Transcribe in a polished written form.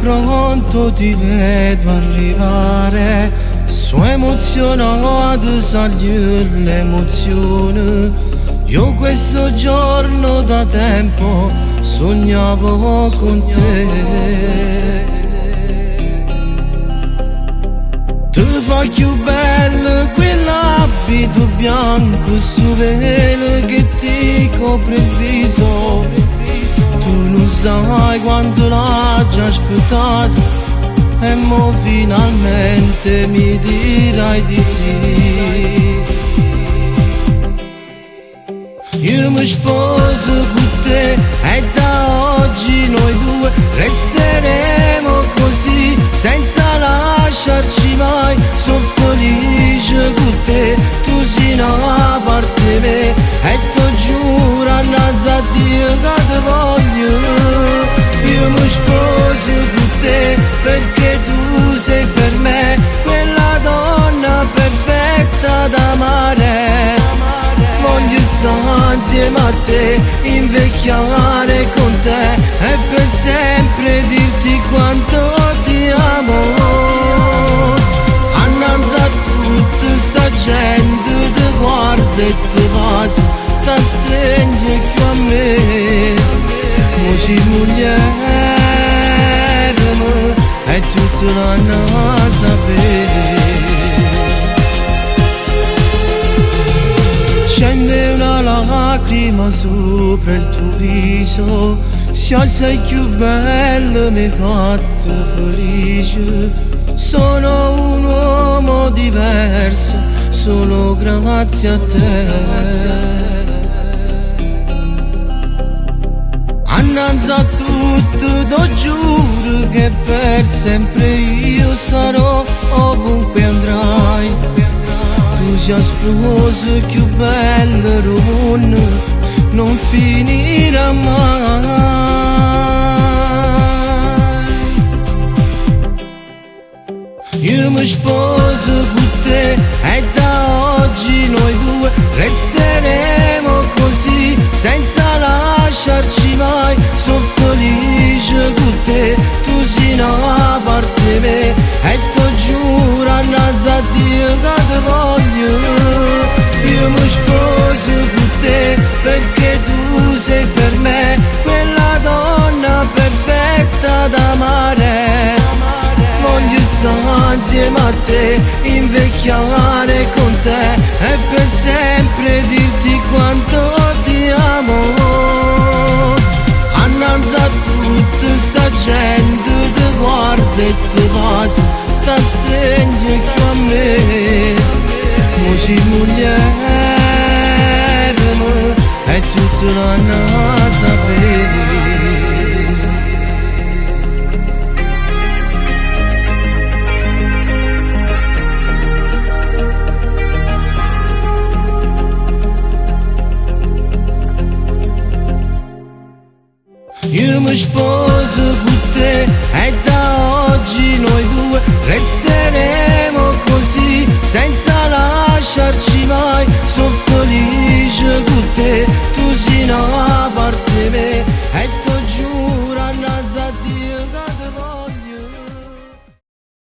pronto ti vedo arrivare, sono emozionato, sale l'emozione. Io questo giorno da tempo sognavo con te. Ti fa più bello quell'abito bianco su velo che ti copre il viso. Tu non sai quanto l'ho già aspettato e mo finalmente mi dirai di sì. Io mi sposo con te e da oggi noi due resteremo così senza lasciarci mai. Sono felice con te, tu sei una parte me e ti giuro innanzi a Dio che ti voglio. Io mi sposo con te perché tu sei per me quella donna perfetta da amare. Voglio stare insieme a te, invecchiare con te e per sempre dirti quanto ti amo. Annanzi a tutta sta gente ti guarda e ti passa, ti stringe più a me. Mo sei moglie e tutto l'hanno a sapere. Scende una lacrima sopra il tuo viso, se sei più bello mi hai fatto felice. Sono un uomo diverso, solo grazie a te. Annanzi a tutto ti giuro che per sempre io sarò ovunque andrai. Tu sei sposo più bello del mondo, non finirà mai. Io mi sposo con te e da oggi noi due resteremo così senza lasciarci mai. Sono felice con te, tu sei una parte me e ti giuro innanzi a Dio che ti voglio. Io mi sposo con te perché tu sei per me quella donna perfetta da amare. Voglio stare insieme a te, invecchiare con te e per sempre dirti quanto ti amo. Annanzi a tutta sta gente ti guarda e ti passa, ti stringe più a me. Mo sei moglie e tutto l'hanno a sapere. Io mi sposo con te e da oggi noi due resteremo così senza lasciarci mai. Sono felice con te, tu sei una parte me e ti giuro innanzi a Dio che ti voglio.